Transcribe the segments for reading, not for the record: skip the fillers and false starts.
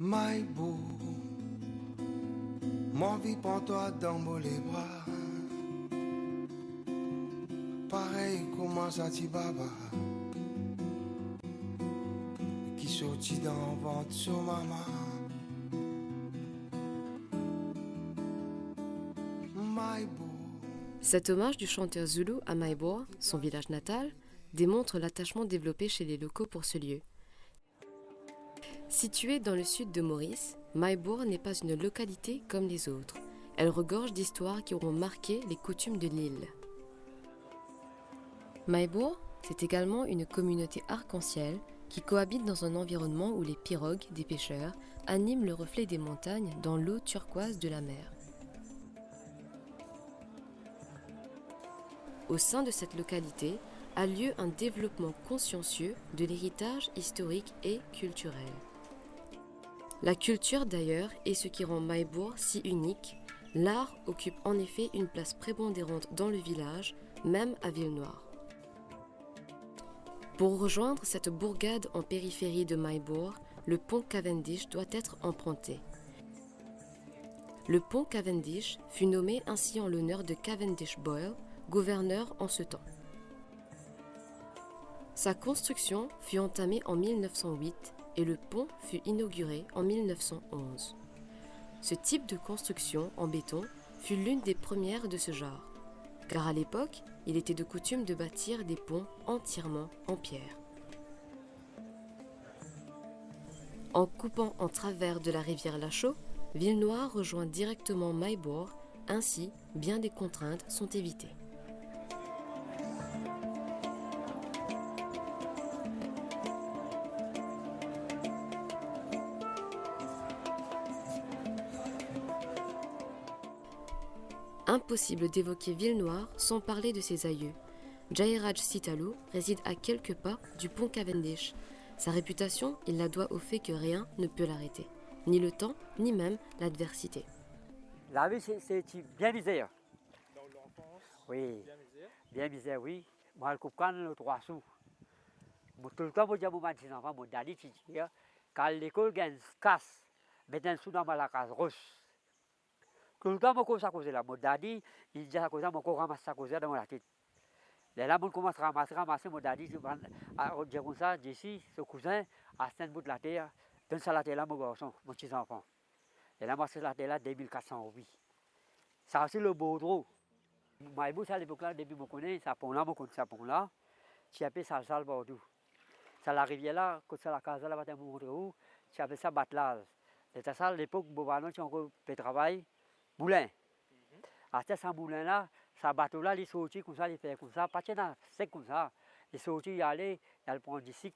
Maïbou, m'envie pour toi dans les bras. Pareil comment ça t'y baba qui sortit dans le ventre sur maman. Maïbou. Cet hommage du chanteur zoulou à Maïbour, son village natal, démontre l'attachement développé chez les locaux pour ce lieu. Située dans le sud de Maurice, Maïbour n'est pas une localité comme les autres. Elle regorge d'histoires qui auront marqué les coutumes de l'île. Maïbour, c'est également une communauté arc-en-ciel qui cohabite dans un environnement où les pirogues des pêcheurs animent le reflet des montagnes dans l'eau turquoise de la mer. Au sein de cette localité a lieu un développement consciencieux de l'héritage historique et culturel. La culture d'ailleurs est ce qui rend Maïbour si unique. L'art occupe en effet une place prépondérante dans le village, même à Villenoire. Pour rejoindre cette bourgade en périphérie de Maïbour, le pont Cavendish doit être emprunté. Le pont Cavendish fut nommé ainsi en l'honneur de Cavendish Boyle, gouverneur en ce temps. Sa construction fut entamée en 1908 et le pont fut inauguré en 1911. Ce type de construction en béton fut l'une des premières de ce genre, car à l'époque, il était de coutume de bâtir des ponts entièrement en pierre. En coupant en travers de la rivière Lachaux, Villenoire rejoint directement Maïbour, ainsi bien des contraintes sont évitées. Impossible d'évoquer Villenoire sans parler de ses aïeux. Jairaj Sitalu réside à quelques pas du pont Cavendish. Sa réputation, il la doit au fait que rien ne peut l'arrêter, ni le temps, ni même l'adversité. La vie, c'est bien misère. Dans l'enfance, Oui, bien misère. bien misère, oui. Moi, je comprends le 3 sous. Tout le temps, je dis à mon enfant, mon daddy, quand l'école casse, maintenant, sous dans la case rouge. Tout le temps, je commence à causer là. Mon daddy, il dit à causer, je ramasse à causer dans la tête. Et là, je commence à ramasser, mon daddy, je dis comme ça, d'ici, ce cousin, à ce bout de la terre, donne ça la terre là, mon garçon, mon petit enfant. Et là, moi, c'est la terre là, 2400, oui. Ça aussi le beau trop. Maïbou, à l'époque là, depuis que je connais, ça pont là, je connais ça pont là, tu appelles ça sale partout. Ça la rivière là, quand ça la case là, tu montres où, tu appelles ça battelage. C'était ça à l'époque, où tu as encore fait travail, moulin. À ce moulin là, ce bateau là, il sortit comme ça, il fait comme ça, pas de c'est comme ça. Il sortit, il allait, il prend d'ici.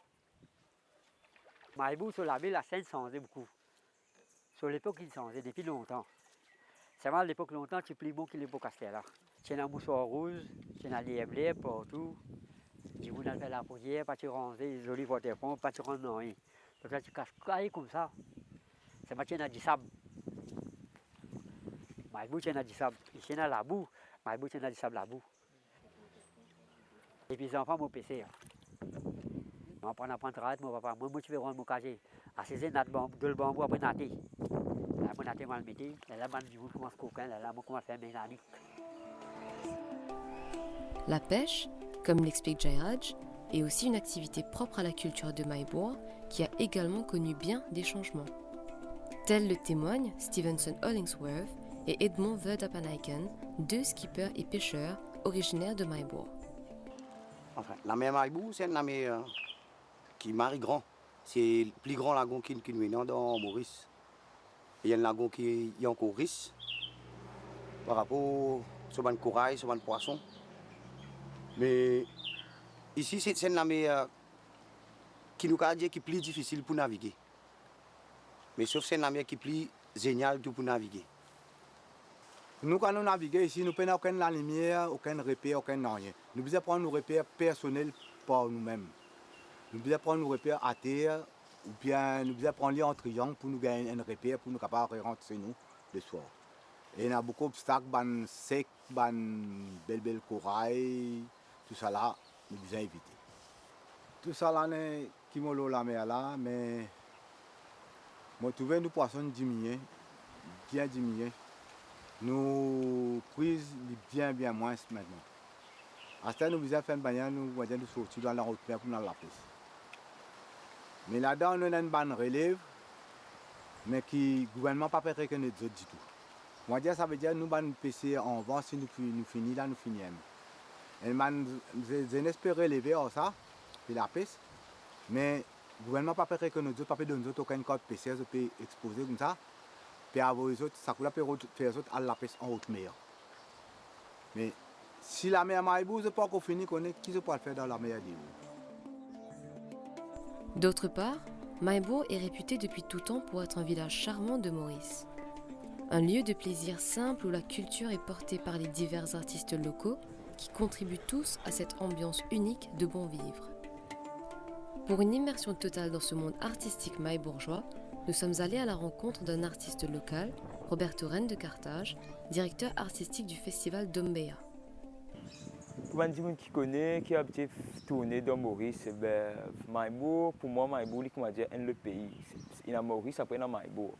Maïbou, sur la ville, la scène changeait beaucoup. Sur l'époque, il changeait depuis longtemps. C'est vrai, à l'époque, longtemps, tu plies bon qu'il est beau castel là. Tu as un moussoir rouge, tu as des blés partout. Tu as fait la poussière, pas tu ranges, les olives pour tes fonds, pas tu ranges non. Donc là, tu casses comme ça. C'est pas tu as du sable. Maïbou, tu as du sable. Ici, tu as la boue. Maïbou, tu as du sable, la boue. Et puis, les enfants m'ont PC. On prend un travail, mon papa. Moi, je vais rendre mon casier. À 6 ans, de le bambou après natter. Là, je natter mal midi. Là, je commence à coquin. Là, je commence à faire mes années. La pêche, comme l'explique Jairaj, est aussi une activité propre à la culture de Maïbour qui a également connu bien des changements. Tels le témoignent Stevenson Hollingsworth et Edmond Verdapanaiken, deux skippers et pêcheurs originaires de Maïbour. Enfin, la mer Maïbou, c'est une mer qui marie grand. C'est le plus grand lagon qui nous est dans Maurice. Il y a un lagon qui est encore riche par rapport sur le corail, sur le poisson. Mais ici, c'est une mer qui nous a dit qui est plus difficile pour naviguer. Mais sauf que c'est une mer qui est plus géniale pour naviguer. Nous, quand nous naviguons ici, nous n'avons aucune lumière, aucun repère, aucun rien. Nous devons prendre nos repères personnels par nous-mêmes. Nous devons prendre nos repères à terre, ou bien nous devons prendre les en triangle pour nous gagner un repère, pour nous capables de rentrer nous le soir. Et il y a beaucoup d'obstacles, ban sec, ban bel corail, tout ça là, nous devons éviter. Tout ça là, qui m'a la mer là, mais Moi, trouvé nos poissons diminués, bien diminués. Nos prises bien moins maintenant. À ce temps, nous faisons faire une bagnole, nous voyons nous sortir dans la route pour nous la pêche. Mais là-dedans, on a une bonne relève, mais qui le gouvernement n'a pas prêté que nous autres du tout. Moi, ça veut dire que nous allons pêcher en vent si nous finissons là, nous finissons. Et j'ai espéré relever ça, puis la pêche, mais le gouvernement n'a pas prêté que nous autres, pas de nous autres aucun code pêcheur, on peut exposer comme ça, puis avoir les autres, ça peut faire les autres à la pêche en haute mer. Mais si la mer Maïbou n'est pas encore finie, qui peut le faire dans la mer d'Ibou? D'autre part, Maïbourg est réputé depuis tout temps pour être un village charmant de Maurice. Un lieu de plaisir simple où la culture est portée par les divers artistes locaux qui contribuent tous à cette ambiance unique de bon vivre. Pour une immersion totale dans ce monde artistique maïbourgeois, nous sommes allés à la rencontre d'un artiste local, Roberto Rennes de Carthage, directeur artistique du festival Dombeya. Pour les gens qui connaissent, qui a tourné dans Maurice, Maïbourg, pour moi, Maïbourg, c'est le pays. Il y a Maurice, après il y a Maïbourg.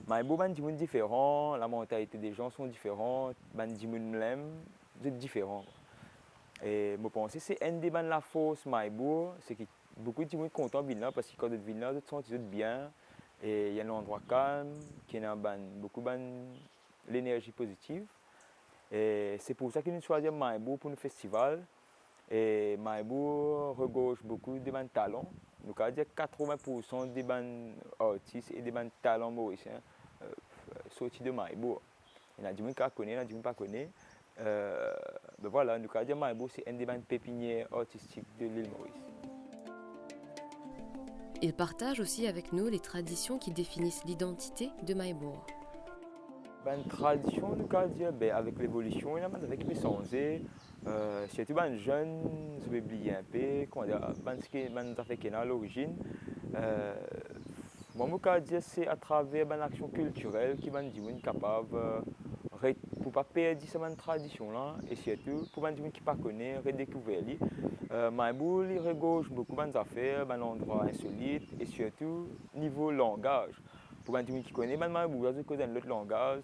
Maïbourg, c'est différent, la mentalité des gens sont différentes, les gens sont différents. Et je pense que c'est un des la force Maïbourg, c'est que beaucoup de gens sont contents de venir là parce que quand ils viennent là, ils se sentent bien. Et il y a un endroit calme, qui a beaucoup l'énergie positive. Et c'est pour ça que nous choisissons Maïbourg pour le festival. Et Maïbourg regorge beaucoup de talents. Nous avons 80% des artistes et des talents mauriciens sortis de Maïbourg. Il y a des gens qui connaissent, il y a des gens qui ne connaissent pas. Voilà, nous avons Maïbourg, c'est une des pépinières artistiques de l'île Maurice. Il partage aussi avec nous les traditions qui définissent l'identité de Maïbourg. Une tradition, nous avons dire, avec l'évolution, avec les sensés, surtout les jeunes, je vais oublier un peu, ce qui est fait à l'origine. Moi, je dire c'est à travers une action culturelle qui va nous capable pour ne pas perdre cette tradition-là et surtout pour les gens qui ne connaissent pas, redécouvrir. Maïbourg regorge beaucoup d'affaires, un endroit insolite et surtout niveau langage. Pour les gens qui connaissent Maïbourg, ils connaissent l'autre langage.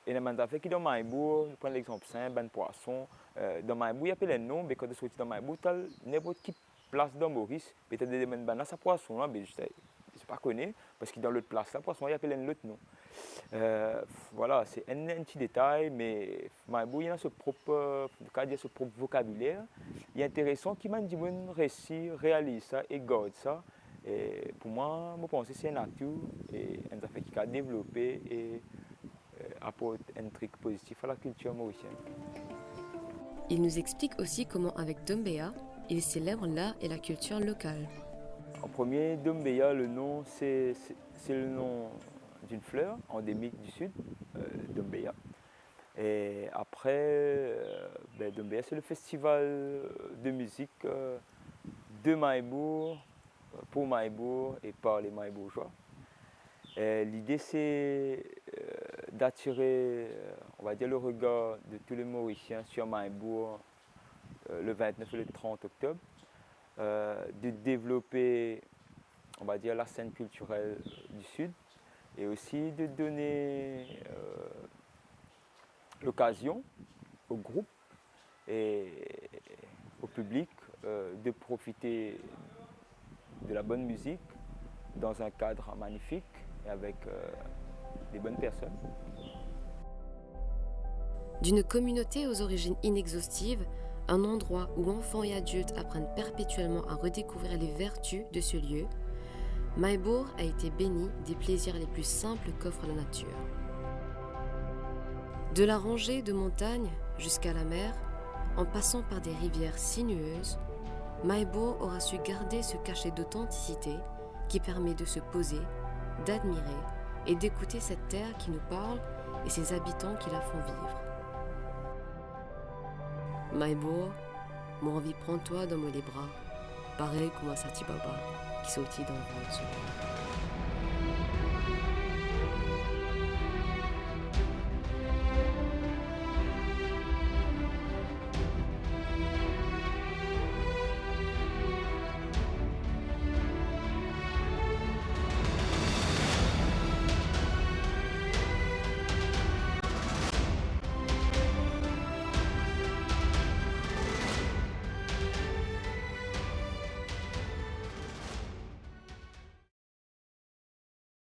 Et les affaires qui sont dans Maïbourg, je prends l'exemple simple, un poisson. Dans Maïbourg, il y a plein de noms, mais quand tu sortis dans Maïbourg, tu as n'importe quelle place dans Maurice, peut-être des banana, ça poisson là, mais je ne sais pas connaître parce que dans l'autre place là, poisson, il y a plein d'autres noms. Voilà, c'est un petit détail, mais Maïbourg, il a ce propre vocabulaire. Il est intéressant qu'il m'a dit réussir, réalise ça et garde ça. Et pour moi, je pense que c'est un atout et un affaire qui a développé et apporte un truc positif à la culture mauricienne. Il nous explique aussi comment, avec Dombeya, il célèbre l'art et la culture locale. En premier, Dombeya, le nom, c'est le nom d'une fleur endémique du sud, Dombeya. Et après, Dombeya, c'est le festival de musique de Maïbourg, pour Maïbourg et par les Maïbourgeois. L'idée, c'est d'attirer, on va dire, le regard de tous les Mauriciens sur Maïbourg le 29 et le 30 octobre, de développer, on va dire, la scène culturelle du Sud et aussi de donner l'occasion au groupe et au public de profiter de la bonne musique dans un cadre magnifique et avec des bonnes personnes. D'une communauté aux origines inexhaustives, un endroit où enfants et adultes apprennent perpétuellement à redécouvrir les vertus de ce lieu, Maïbourg a été béni des plaisirs les plus simples qu'offre la nature. De la rangée de montagnes jusqu'à la mer, en passant par des rivières sinueuses, Maïbourg aura su garder ce cachet d'authenticité qui permet de se poser, d'admirer et d'écouter cette terre qui nous parle et ses habitants qui la font vivre. Maïbourg, moi envie prends-toi dans mes bras, pareil comme un Sati Baba qui sautit dans le vent de ce monde.